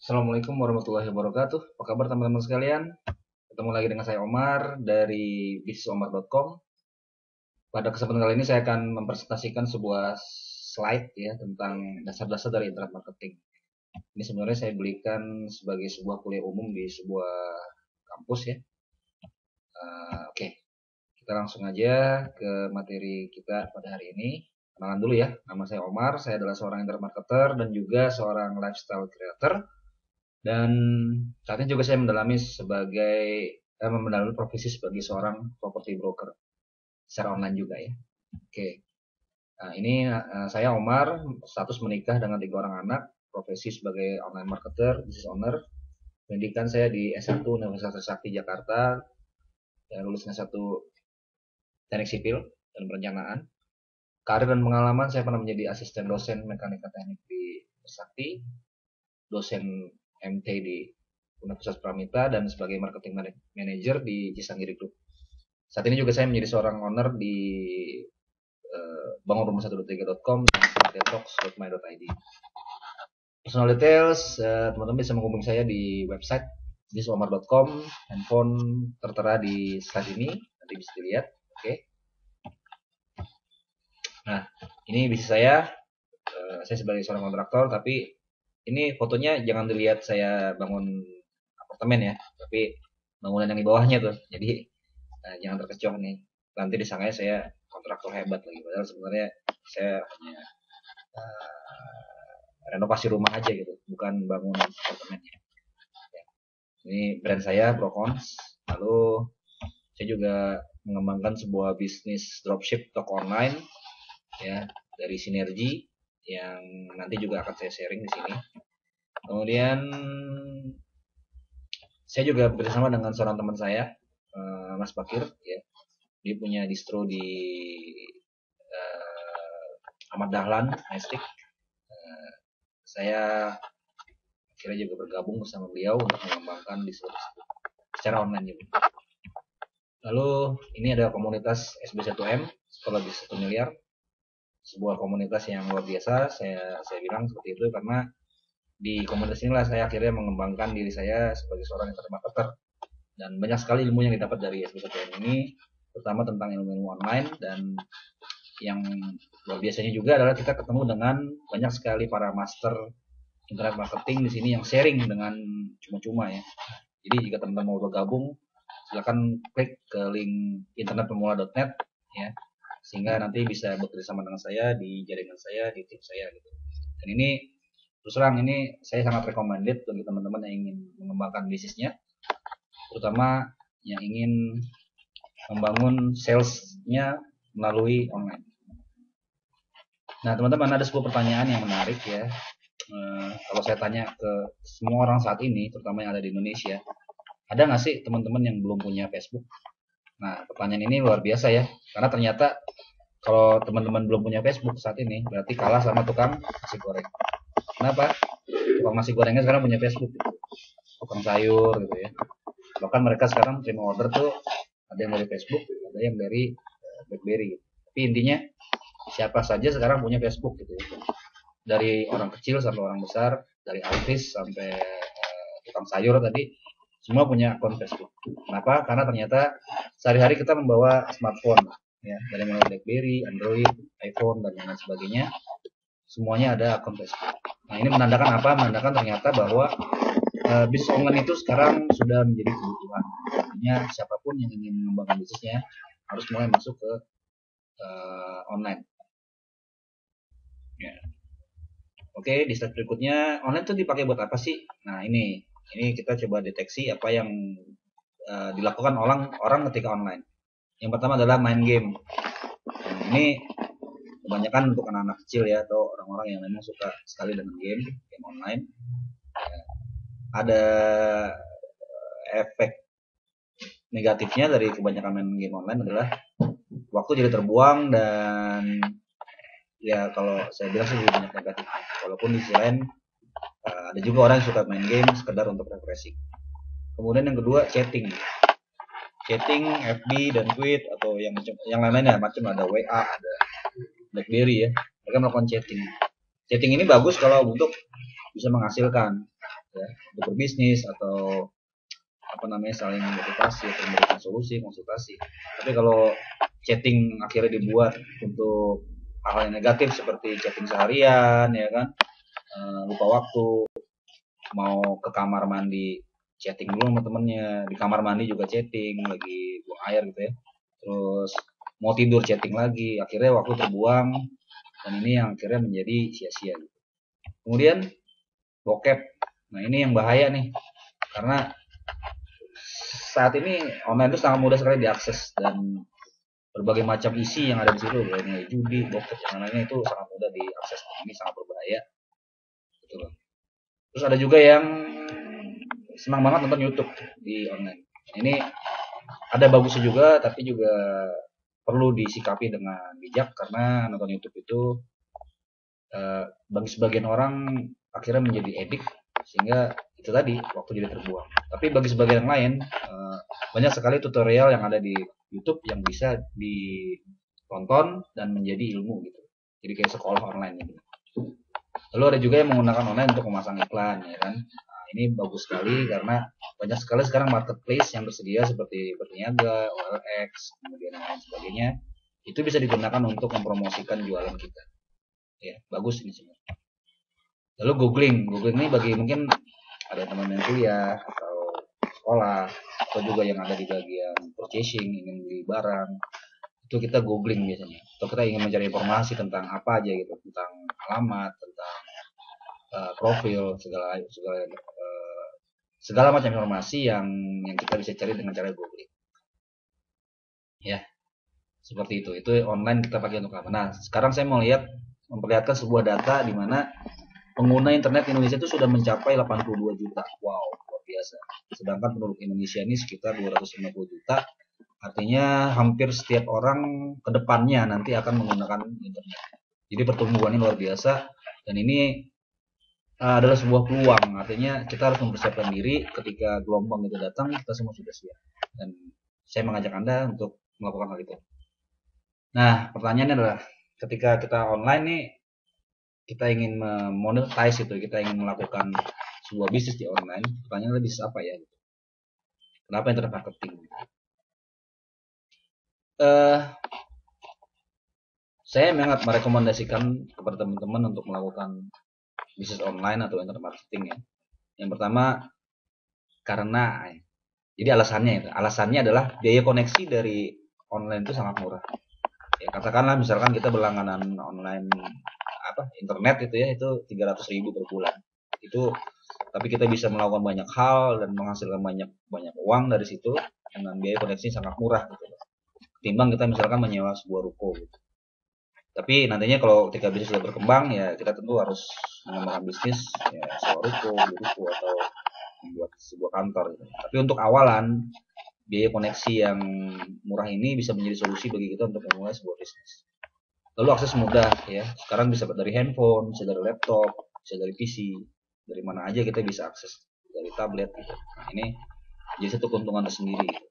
Assalamualaikum warahmatullahi wabarakatuh. Apa kabar teman-teman sekalian? Ketemu lagi dengan saya Omar dari bisnisomar.com. Pada kesempatan kali ini saya akan mempresentasikan sebuah slide ya tentang dasar-dasar dari internet marketing. Ini sebenarnya saya belikan sebagai sebuah kuliah umum di sebuah kampus ya. Oke, kita langsung aja ke materi kita pada hari ini. Kenalan dulu ya, nama saya Omar, saya adalah seorang internet marketer dan juga seorang lifestyle creator. Dan saat ini juga saya mendalami profesi sebagai seorang property broker secara online juga ya. Oke. Nah, ini saya Omar, status menikah dengan 3 orang anak, profesi sebagai online marketer, business owner. Pendidikan saya di S1 Universitas Trisakti Jakarta, lulus S1 Teknik Sipil dan Perencanaan. Karir dan pengalaman saya pernah menjadi asisten dosen mekanika teknik di Trisakti, dosen MT di Universitas Pramita, dan sebagai marketing manager di Cisanggiri Group. Saat ini juga saya menjadi seorang owner di bangunrumah123.com dan detox.my.id. Personal details, teman-teman bisa menghubungi saya di website bisnisomar.com. Handphone tertera di slide ini, nanti bisa dilihat. Oke. Nah, ini bisnis saya. Saya sebagai seorang kontraktor, tapi ini fotonya jangan dilihat saya bangun apartemen ya, tapi bangunan yang di bawahnya tuh. Jadi jangan terkecoh nih. Nanti disangkanya saya kontraktor hebat lagi. Padahal sebenarnya saya hanya renovasi rumah aja gitu, bukan bangun apartemennya. Ya. Ini brand saya Brocons. Lalu saya juga mengembangkan sebuah bisnis dropship toko online ya dari Sinergi yang nanti juga akan saya sharing di sini. Kemudian saya juga bekerjasama dengan seorang teman saya, Mas Bakir ya. Dia punya distro di Ahmad Dahlan, Mestik. Saya akhirnya juga bergabung bersama beliau untuk mengembangkan distro tersebut secara online juga. Lalu ini ada komunitas SB1M, Sekolah Bisnis 1 Miliar. Sebuah komunitas yang luar biasa, saya bilang seperti itu karena di komunitas inilah saya akhirnya mengembangkan diri saya sebagai seorang internet marketer. Dan banyak sekali ilmu yang didapat dari SB1M ini, terutama tentang ilmu-ilmu online. Dan yang luar biasanya juga adalah kita ketemu dengan banyak sekali para master internet marketing di sini yang sharing dengan cuma-cuma ya. Jadi jika teman-teman mau bergabung, silakan klik ke link internetpemula.net ya, sehingga nanti bisa bekerja sama dengan saya di jaringan saya, di tim saya gitu. Dan ini terus terang ini saya sangat recommended bagi teman-teman yang ingin mengembangkan bisnisnya, terutama yang ingin membangun salesnya melalui online. Nah teman-teman, ada sebuah pertanyaan yang menarik ya. Kalau saya tanya ke semua orang saat ini, terutama yang ada di Indonesia, ada nggak sih teman-teman yang belum punya Facebook? Nah pertanyaan ini luar biasa ya, karena ternyata kalau teman-teman belum punya Facebook saat ini, berarti kalah sama tukang nasi goreng. Kenapa? Tukang nasi gorengnya sekarang punya Facebook gitu. Tukang sayur gitu ya. Bahkan mereka sekarang terima order tuh ada yang dari Facebook, ada yang dari BlackBerry gitu. Tapi intinya siapa saja sekarang punya Facebook gitu ya. Dari orang kecil sampai orang besar, dari artis sampai tukang sayur tadi, semua punya akun Facebook. Kenapa? Karena ternyata sehari-hari kita membawa smartphone ya, dari mulai BlackBerry, Android, iPhone dan lain sebagainya, semuanya ada akun Facebook. Nah ini menandakan apa? Menandakan ternyata bahwa bisnis online itu sekarang sudah menjadi kebutuhan. Artinya siapapun yang ingin mengembangkan bisnisnya harus mulai masuk ke online. Ya. Oke, di slide berikutnya, online itu dipakai buat apa sih? Nah ini kita coba deteksi apa yang dilakukan orang ketika online. Yang pertama adalah main game. Nah, ini kebanyakan untuk anak-anak kecil ya, atau orang-orang yang memang suka sekali dengan game online. Ya, ada efek negatifnya dari kebanyakan main game online adalah waktu jadi terbuang, dan ya kalau saya bilang sih lebih banyak negatif. Walaupun di sisi lain ada juga orang yang suka main game sekedar untuk refreshing. Kemudian yang kedua, chatting, FB dan tweet atau yang lain-lainnya macam, ada WA, ada BlackBerry ya. Mereka melakukan chatting. Chatting ini bagus kalau untuk bisa menghasilkan. ya, untuk berbisnis atau apa namanya saling motivasi atau memberikan solusi konsultasi. Tapi kalau chatting akhirnya dibuat untuk hal yang negatif seperti chatting seharian ya kan, lupa waktu, mau ke kamar mandi chatting dulu sama temennya, di kamar mandi juga chatting lagi buang air gitu ya, terus mau tidur chatting lagi, akhirnya waktu terbuang, dan ini yang akhirnya menjadi sia-sia gitu. Kemudian bokep, nah ini yang bahaya nih, karena saat ini online itu sangat mudah sekali diakses, dan berbagai macam isi yang ada di situ, kayak judi, bokep, yang lainnya itu sangat mudah diakses. Ini sangat berbahaya, gitu loh. Terus ada juga yang senang banget nonton YouTube di online. Ini ada bagusnya juga, tapi juga perlu disikapi dengan bijak, karena nonton YouTube itu bagi sebagian orang akhirnya menjadi edik, sehingga itu tadi waktu jadi terbuang. Tapi bagi sebagian yang lain banyak sekali tutorial yang ada di YouTube yang bisa ditonton dan menjadi ilmu gitu. Jadi kayak sekolah online gitu. Lalu ada juga yang menggunakan online untuk memasang iklan ya kan. Nah, ini bagus sekali karena banyak sekali sekarang marketplace yang tersedia seperti Berniaga, OLX, kemudian lain sebagainya. Itu bisa digunakan untuk mempromosikan jualan kita. Ya, bagus ini semua. Lalu googling ini bagi mungkin ada teman yang kuliah atau sekolah atau juga yang ada di bagian purchasing, ingin beli barang, itu kita googling biasanya, atau kita ingin mencari informasi tentang apa aja gitu, tentang alamat, tentang profil, segala macam informasi yang kita bisa cari dengan cara googling. Ya, seperti itu. Itu online kita pakai untuk apa? Nah, sekarang saya mau memperlihatkan sebuah data di mana pengguna internet Indonesia itu sudah mencapai 82 juta. Wow, luar biasa. Sedangkan penduduk Indonesia ini sekitar 250 juta. Artinya hampir setiap orang ke depannya nanti akan menggunakan internet. Jadi pertumbuhannya luar biasa, dan ini adalah sebuah peluang. Artinya kita harus mempersiapkan diri ketika gelombang itu datang, kita semua sudah siap. Dan saya mengajak Anda untuk melakukan hal itu. Nah, pertanyaannya adalah ketika kita online nih, kita ingin monetize itu, kita ingin melakukan sebuah bisnis di online, pertanyaannya bisnis apa ya? Kenapa internet marketing? Saya sangat merekomendasikan kepada teman-teman untuk melakukan bisnis online atau internet marketing ya. Yang pertama, karena jadi alasannya adalah biaya koneksi dari online itu sangat murah. Ya, katakanlah misalkan kita berlangganan online internet itu ya, itu 300.000 per bulan. Itu tapi kita bisa melakukan banyak hal dan menghasilkan banyak uang dari situ dengan biaya koneksi sangat murah gitu. Timbang kita misalkan menyewa sebuah ruko gitu. Tapi nantinya kalau ketika bisnis sudah berkembang ya kita tentu harus mengembangkan bisnis ya, sewa ruko, beli ruko, atau membuat sebuah kantor gitu. Tapi untuk awalan biaya koneksi yang murah ini bisa menjadi solusi bagi kita untuk memulai sebuah bisnis. Lalu akses mudah ya. Sekarang bisa dari handphone, bisa dari laptop, bisa dari PC, dari mana aja kita bisa akses, dari tablet gitu. Nah, ini jadi satu keuntungan tersendiri gitu.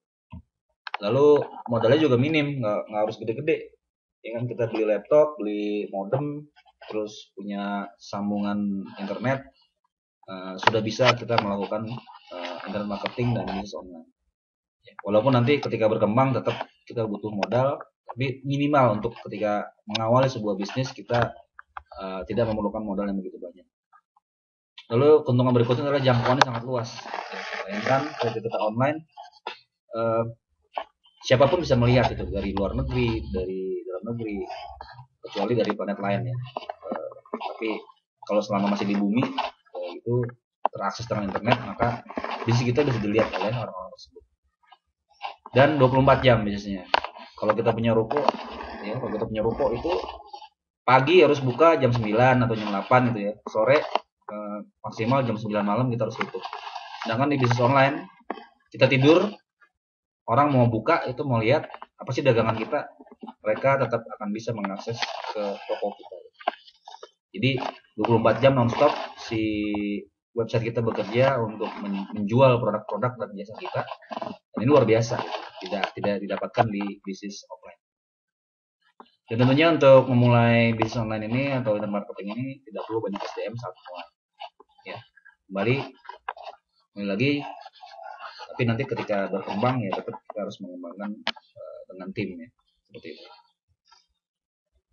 Lalu modalnya juga minim, nggak harus gede-gede. Ya kan, kita beli laptop, beli modem, terus punya sambungan internet, sudah bisa kita melakukan internet marketing dan bisnis online. Ya, walaupun nanti ketika berkembang tetap kita butuh modal, tapi minimal untuk ketika mengawali sebuah bisnis kita tidak memerlukan modal yang begitu banyak. Lalu keuntungan berikutnya adalah jangkauannya sangat luas. Bayangkan kalau kita online, siapapun bisa melihat itu, dari luar negeri, dari dalam negeri, kecuali dari planet lain ya. Tapi kalau selama masih di bumi itu terakses dengan internet, maka bisnis kita bisa dilihat oleh orang-orang tersebut. Dan 24 jam biasanya. Kalau kita punya ruko, ya, kalau kita punya ruko itu pagi harus buka jam 9 atau jam 8 gitu ya. Sore maksimal jam 9 malam kita harus tutup. Sedangkan di bisnis online kita tidur, orang mau buka itu mau lihat apa sih dagangan kita, mereka tetap akan bisa mengakses ke toko kita. Jadi 24 jam nonstop si website kita bekerja untuk menjual produk-produk dan jasa kita. Dan ini luar biasa, tidak didapatkan di bisnis offline. Dan tentunya untuk memulai bisnis online ini atau internet marketing ini tidak perlu banyak SDM saat mulai. Ya, kembali lagi, tapi nanti ketika berkembang ya tetap kita harus mengembangkan dengan tim ya, seperti itu.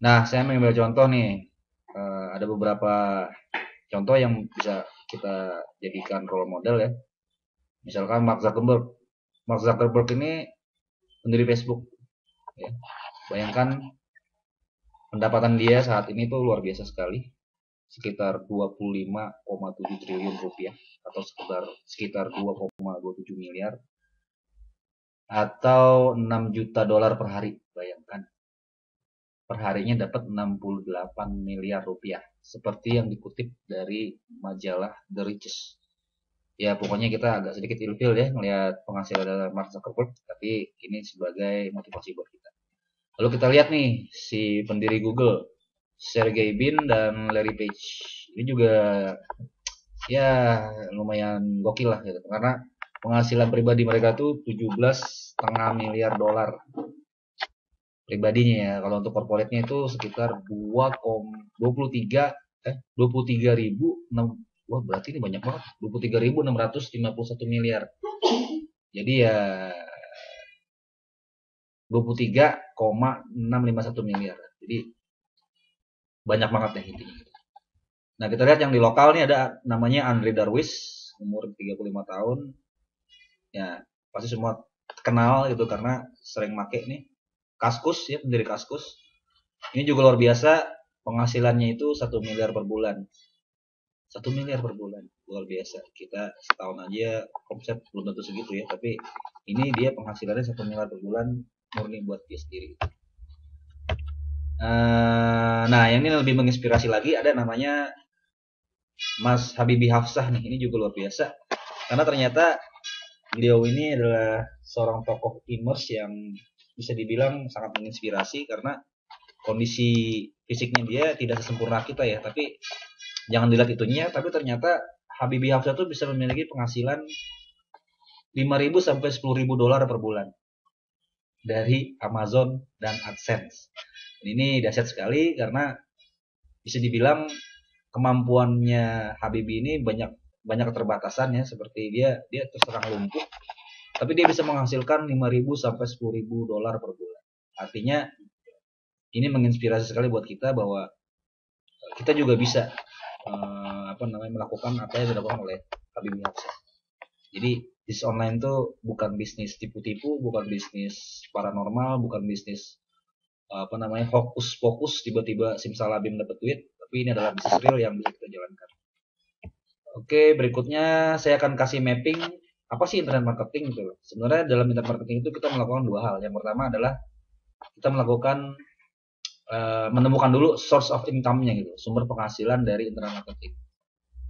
Nah, saya mengambil contoh nih, ada beberapa contoh yang bisa kita jadikan role model ya. Misalkan Mark Zuckerberg. Mark Zuckerberg ini pendiri Facebook ya. Bayangkan pendapatan dia saat ini tuh luar biasa sekali, sekitar 25,7 triliun rupiah atau sekitar 2,27 miliar atau 6 juta dolar per hari. Bayangkan perharinya dapat 68 miliar rupiah, seperti yang dikutip dari majalah The Richest. Ya pokoknya kita agak sedikit ilfil ya melihat penghasilan dari Mark Zuckerberg, tapi ini sebagai motivasi buat kita. Lalu kita lihat nih si pendiri Google, Sergey Brin dan Larry Page. Ini juga ya lumayan gokil lah gitu, karena penghasilan pribadi mereka tuh 17,5 miliar dolar pribadinya ya. Kalau untuk corporate-nya itu sekitar 23 ribu, wah berarti ini banyak banget, 23.651 miliar. Jadi ya 23,651 miliar. Jadi banyak banget ya intinya. Nah kita lihat yang di lokal nih ada namanya Andre Darwis, umur 35 tahun. Ya pasti semua kenal gitu karena sering make nih. Kaskus ya, pendiri Kaskus. Ini juga luar biasa, penghasilannya itu 1 miliar per bulan. 1 miliar per bulan, luar biasa. Kita setahun aja omset belum tentu segitu ya, tapi ini dia penghasilannya 1 miliar per bulan murni buat dia sendiri. Nah yang ini lebih menginspirasi lagi, ada namanya Mas Habibie Hafsah nih. Ini juga luar biasa karena ternyata beliau ini adalah seorang tokoh e-commerce yang bisa dibilang sangat menginspirasi karena kondisi fisiknya dia tidak sesempurna kita ya, tapi jangan dilihat itunya, tapi ternyata Habibie Hafsah tuh bisa memiliki penghasilan 5.000 sampai 10.000 dolar per bulan dari Amazon dan AdSense. Ini dahsyat sekali karena bisa dibilang kemampuannya Habibie ini banyak keterbatasan ya, seperti dia terserang lumpuh, tapi dia bisa menghasilkan 5.000 sampai 10.000 dolar per bulan. Artinya ini menginspirasi sekali buat kita bahwa kita juga bisa melakukan apa yang dilakukan oleh Habibie Hafsah. Jadi bisnis online tuh bukan bisnis tipu-tipu, bukan bisnis paranormal, bukan bisnis hokus-pokus tiba-tiba simsalabim dapat duit, tapi ini adalah bisnis real yang bisa kita jalankan. Oke, berikutnya saya akan kasih mapping apa sih internet marketing gitu. Sebenarnya dalam internet marketing itu kita melakukan dua hal. Yang pertama adalah kita melakukan menemukan dulu source of income-nya gitu, sumber penghasilan dari internet marketing.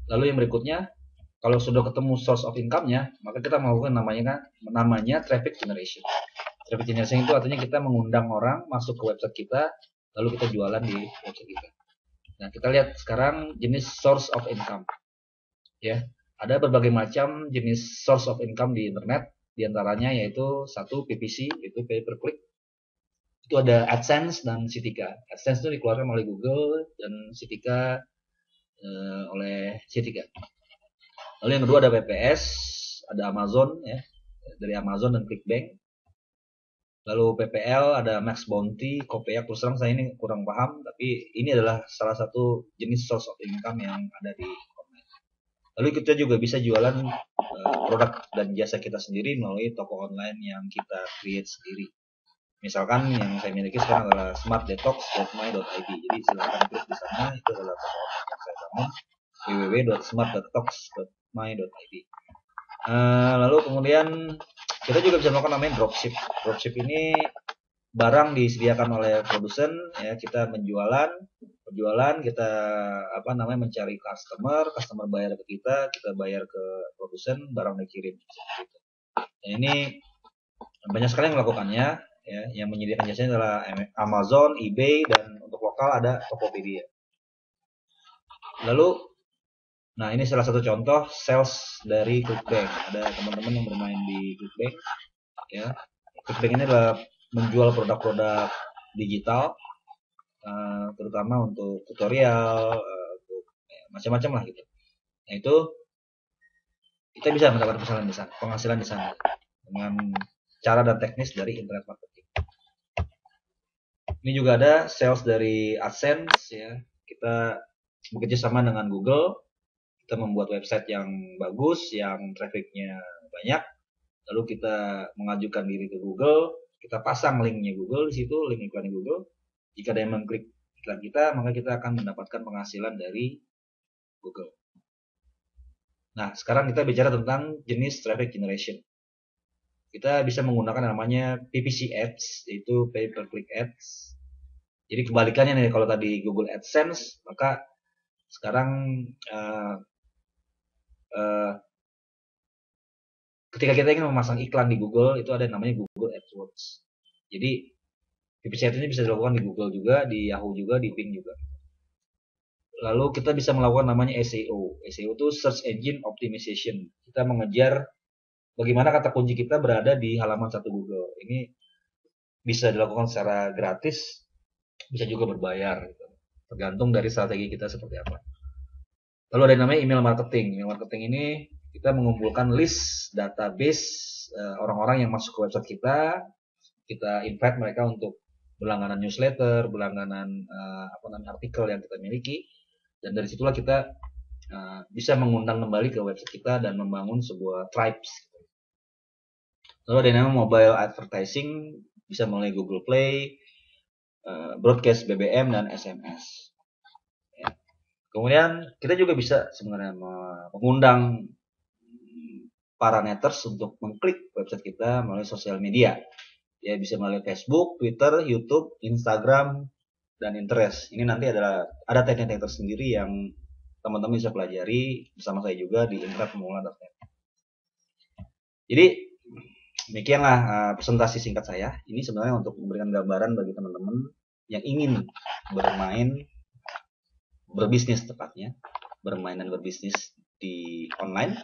Lalu yang berikutnya, kalau sudah ketemu source of income-nya, maka kita melakukan namanya traffic generation. Traffic generation itu artinya kita mengundang orang masuk ke website kita, lalu kita jualan di website kita. Nah, kita lihat sekarang jenis source of income. Ya, ada berbagai macam jenis source of income di internet, diantaranya yaitu satu PPC, itu pay per click. Itu ada AdSense dan Sitika. AdSense itu dikeluarkan oleh Google dan Sitika oleh Sitika. Lalu yang kedua ada PPS, ada Amazon ya, dari Amazon dan ClickBank. Lalu PPL ada Max Bounty, Kopeak. Terus terang saya ini kurang paham, tapi ini adalah salah satu jenis source of income yang ada di online. Lalu kita juga bisa jualan produk dan jasa kita sendiri melalui toko online yang kita create sendiri. Misalkan yang saya miliki sekarang adalah smartdetox.my.id. Jadi silahkan klik di sana, itu adalah toko online yang saya bangun, www.smartdetox.my.id. Lalu kemudian kita juga bisa melakukan namanya dropship. Dropship ini barang disediakan oleh produsen ya, kita penjualan kita mencari customer bayar ke kita bayar ke produsen, barang dikirim seperti itu. Nah, ini banyak sekali yang melakukannya ya, yang menyediakan jasanya adalah Amazon, eBay, dan untuk lokal ada Tokopedia. Lalu nah ini salah satu contoh sales dari ClickBank. Ada teman-teman yang bermain di ClickBank ya. ClickBank ini adalah menjual produk-produk digital, terutama untuk tutorial, untuk macam-macam lah gitu. Nah itu kita bisa mendapatkan penghasilan di sana dengan cara dan teknis dari internet marketing. Ini juga ada sales dari AdSense ya. Kita bekerja sama dengan Google. Kita membuat website yang bagus, yang trafficnya banyak. Lalu kita mengajukan diri ke Google. Kita pasang linknya Google di situ, link iklan Google. Jika ada yang mengklik iklan kita, maka kita akan mendapatkan penghasilan dari Google. Nah, sekarang kita bicara tentang jenis traffic generation. Kita bisa menggunakan namanya PPC ads, yaitu pay per click ads. Jadi kebalikannya nih, kalau tadi Google AdSense, maka sekarang ketika kita ingin memasang iklan di Google, itu ada yang namanya Google AdWords. Jadi PPC ads ini bisa dilakukan di Google juga, di Yahoo juga, di Bing juga. Lalu kita bisa melakukan namanya SEO. SEO itu Search Engine Optimization. Kita mengejar bagaimana kata kunci kita berada di halaman satu Google. Ini bisa dilakukan secara gratis, bisa juga berbayar. Tergantung dari strategi kita seperti apa. Lalu ada yang namanya email marketing. Email marketing ini kita mengumpulkan list database orang-orang yang masuk ke website kita. Kita invite mereka untuk berlangganan newsletter, berlangganan artikel yang kita miliki. Dan dari situlah kita bisa mengundang kembali ke website kita dan membangun sebuah tribes. Lalu ada yang namanya mobile advertising, bisa melalui Google Play, broadcast BBM, dan SMS. Ya. Kemudian kita juga bisa sebenarnya mengundang para netters untuk mengklik website kita melalui sosial media. Ya, bisa melalui Facebook, Twitter, YouTube, Instagram, dan Pinterest. Ini nanti ada teknik-teknik tersendiri yang teman-teman bisa pelajari bersama saya juga di internetpemula.net. Jadi demikianlah presentasi singkat saya. Ini sebenarnya untuk memberikan gambaran bagi teman-teman yang ingin berbisnis tepatnya, bermain dan berbisnis di online,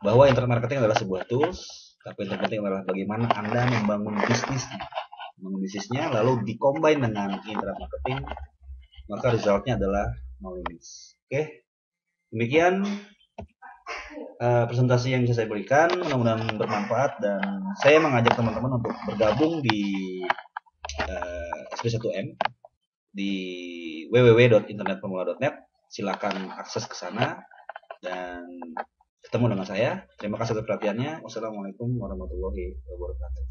bahwa internet marketing adalah sebuah tools, tapi yang terpenting adalah bagaimana Anda membangun bisnisnya, lalu dikombin dengan internet marketing, maka resultnya adalah no limits. Oke, demikian presentasi yang bisa saya berikan, mudah-mudahan bermanfaat, dan saya mengajak teman-teman untuk bergabung di SB1M di www.internetpemula.net. Silakan akses ke sana dan ketemu dengan saya. Terima kasih atas perhatiannya. Wassalamualaikum warahmatullahi wabarakatuh.